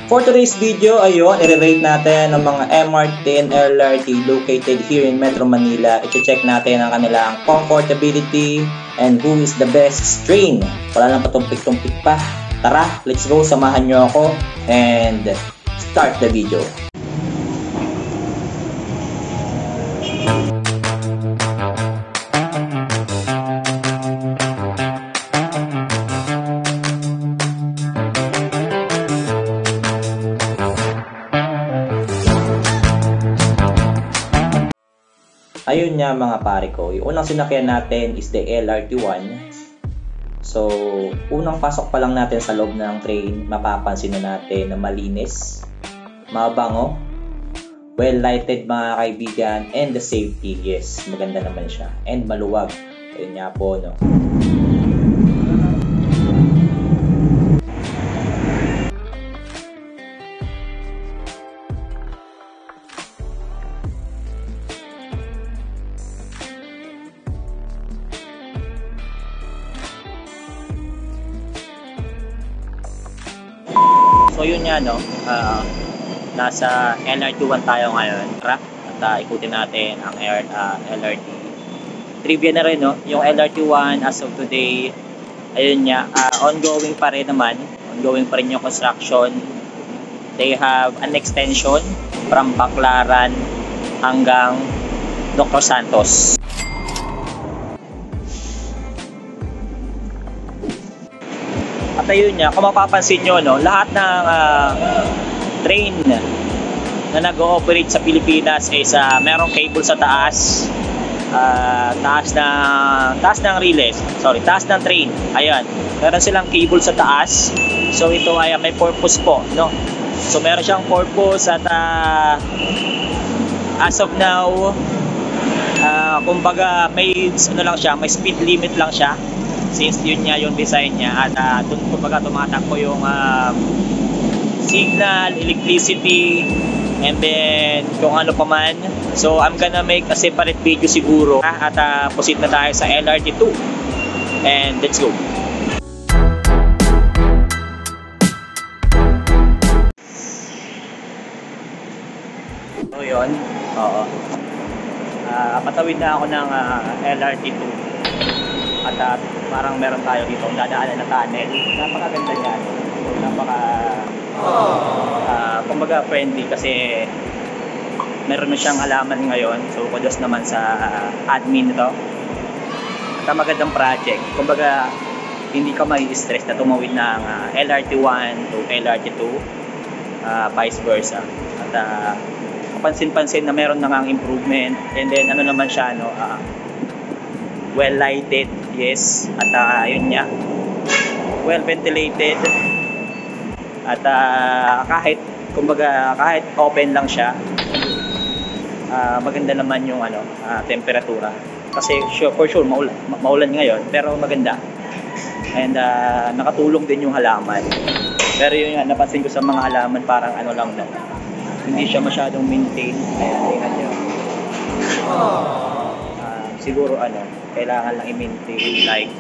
For today's video, ayun, i-rate natin ang mga MRT and LRT located here in Metro Manila. I-check natin ang kanilang comfortability and who is the best train. Wala lang patumpik-tumpik pa. Tara, let's go, samahan nyo ako and start the video. Ayun nga mga pare ko, yung unang sinakyan natin is the LRT1. So, unang pasok pa lang natin sa loob ng train, mapapansin na natin na malinis, mabango, well-lighted mga kaibigan, and the safety, yes, maganda naman siya, and maluwag. Ayun nga po, no. So yun nga no, nasa LRT1 tayo ngayon. Tara, at ikutin natin ang LRT. Trivia na rin no, yung LRT1 as of today, ayun nga, ongoing pa rin naman. Ongoing pa rin yung construction. They have an extension from Baclaran hanggang Dr. Santos. At ayun niya, kung mapapansin nyo, no, lahat ng train na nag-ooperate sa Pilipinas is merong cable sa taas. Taas ng relays. Sorry, taas ng train. Ayan, meron silang cable sa taas. So ito ay may purpose po, no? So meron siyang purpose at as of now, kumbaga may lang siya, may speed limit lang siya. Since yun nga yung design niya at doon kumbaga tumatakbo yung signal, electricity, and then kung ano pa man. So I'm gonna make a separate video siguro at proceed na tayo sa LRT2 and let's go. So yun, oo. Patawid na ako ng LRT2 at parang meron tayo dito dadaanan na tunnel. Napakaganda niyan. Kumbaga friendly kasi meron na siyang halaman ngayon. So kudos naman sa admin nito. At magandang project. Kumbaga hindi ka mai-stress na tumawid ng LRT1 to LRT2, vice versa. At kapansin-pansin na meron na ngang improvement, and then ano naman siya, no, well lighted, yes, at ayun niya, well ventilated, at kahit kumbaga kahit open lang siya, maganda naman yung temperatura kasi for sure maulan ngayon pero maganda, and nakatulong din yung halaman. Pero yun nga, napansin ko sa mga halaman parang lang no, hindi siya masyadong maintain. Ayan, tingnan nyo. Siguro kailangan lang i-maintain, like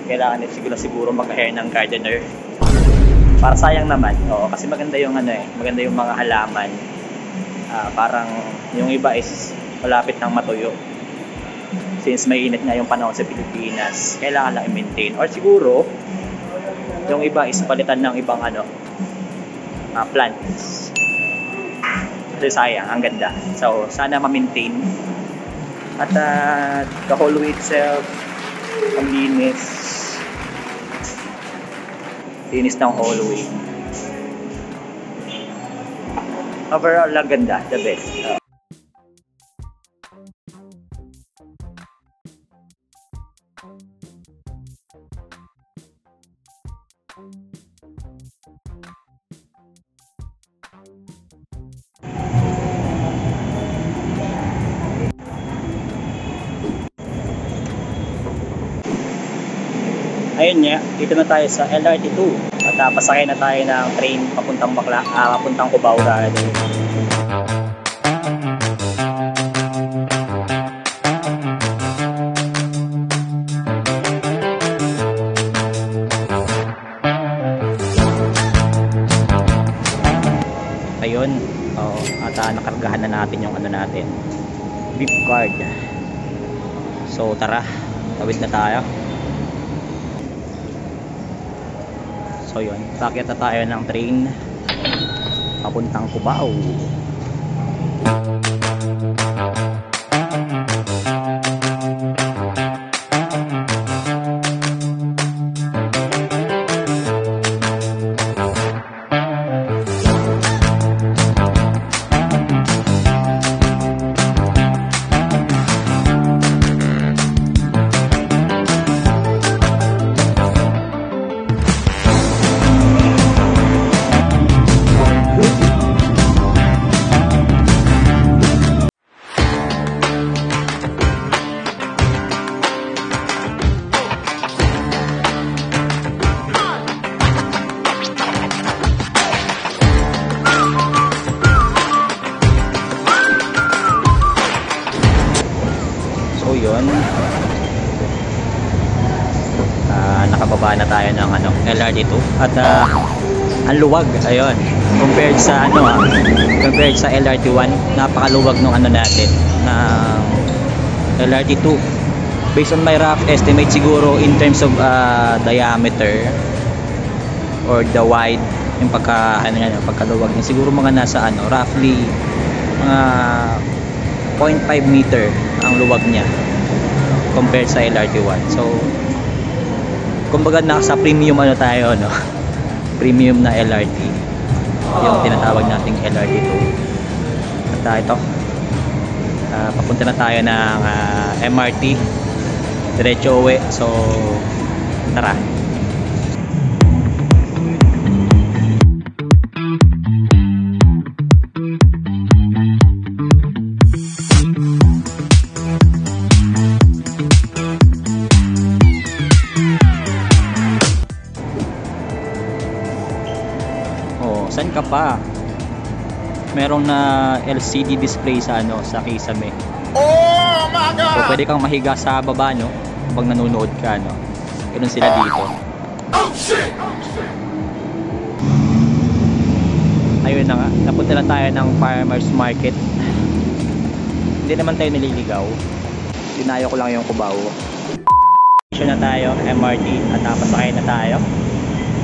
kailangan siguro mag-hire ng gardener para sayang naman. Oo, kasi maganda yung maganda yung mga halaman. Parang yung iba is malapit nang matuyo since may init nga yung panahon sa Pilipinas. Kailangan lang i-maintain, or siguro yung iba is palitan ng ibang plants kasi sayang, ang ganda. So sana ma-maintain. At the hallway itself, ang linis. Linis ng hallway. Overall, ang ganda. The best. Ayun nga, dito na tayo sa LRT2 at pasakay na tayo ng train papuntang papuntang Cubao. yun. Oo, at nakargahan na natin yung ano natin, beef card. So tara, tawid na tayo. So yun, sakit na tayo ng train papuntang Cubao. So yun, nakababa na tayo ng ano, LRT2 at ang luwag, ayun, compared sa compared sa LRT1, napakaluwag ng ano natin ng LRT2. Based on my rough estimate, siguro in terms of diameter or the wide, yung pagkaluwag niya, siguro mga nasa roughly mga 0.5 meter ang luwag niya compared sa LRT1. So kumbaga nasa premium tayo, no? Premium na LRT, yung tinatawag nating LRT2. At ito, papunta na tayo ng MRT, diretso uwi. So tara. Saan ka pa? Merong na LCD display sa sa kisame. Oh my God! So pwede kang mahiga sa baba, no? Pag nanonood ka, no? Ganun sila dito. Oh shit! Ayun na nga, napunta na tayo ng farmers market. Hindi naman tayo naliligaw. Dinayo ko lang yung Cubao. Station na tayo, MRT, at pasakay na tayo.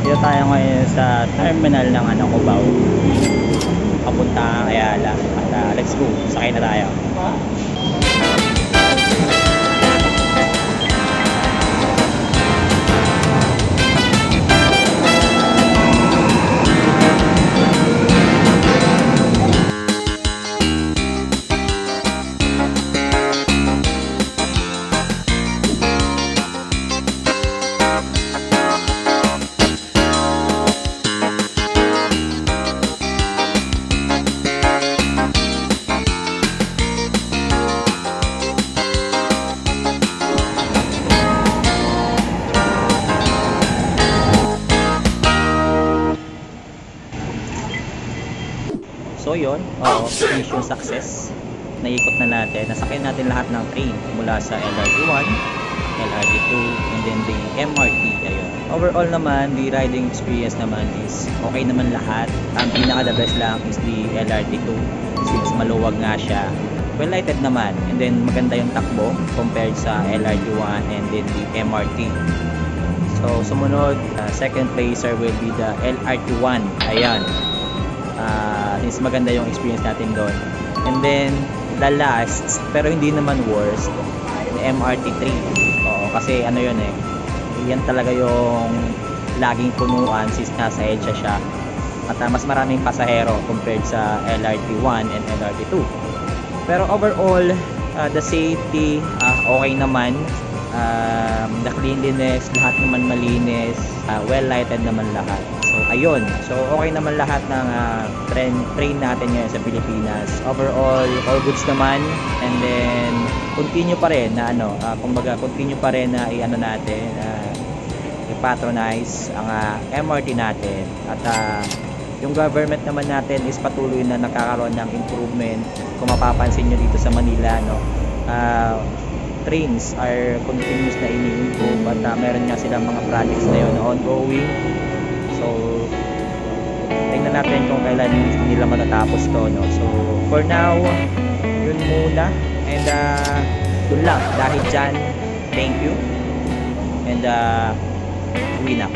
Dito tayo ngayon sa terminal ng Cubao, papuntang Ayala. At let's go, sakay na tayo. So yun, mission success. Naikot na natin, nasakay natin lahat ng train mula sa LRT1, LRT2, and then the MRT. Ayun. Overall naman, the riding experience naman is okay naman lahat. Ang pinaka the best lang is the LRT2 since maluwag nga siya. Well lighted naman, and then maganda yung takbo compared sa LRT1 and then the MRT. So sumunod, second placer will be the LRT1. Ayan. Since maganda yung experience natin doon. And then the last, pero hindi naman worst, the MRT3. Oo, kasi yun yan talaga yung laging punuan since nasa EDSA siya. At mas maraming pasahero compared sa LRT1 and LRT2. Pero overall, the safety, okay naman. The cleanliness, lahat naman malinis, well lighted naman lahat. So ayun, so okay naman lahat ng train natin ngayon sa Pilipinas. Overall, all goods naman. And then continue pa rin na kumbaga continue pa rin na natin, i-patronize ang MRT natin. At yung government naman natin is patuloy na nakakaroon ng improvement. Kung mapapansin nyo dito sa Manila, trains are continuous na ini-improve at meron nga silang mga projects na yun ongoing. So tingnan natin kung kailan nila matatapos to, no? So for now, yun muna. And yun lang, dahil dyan, thank you. And uwi na.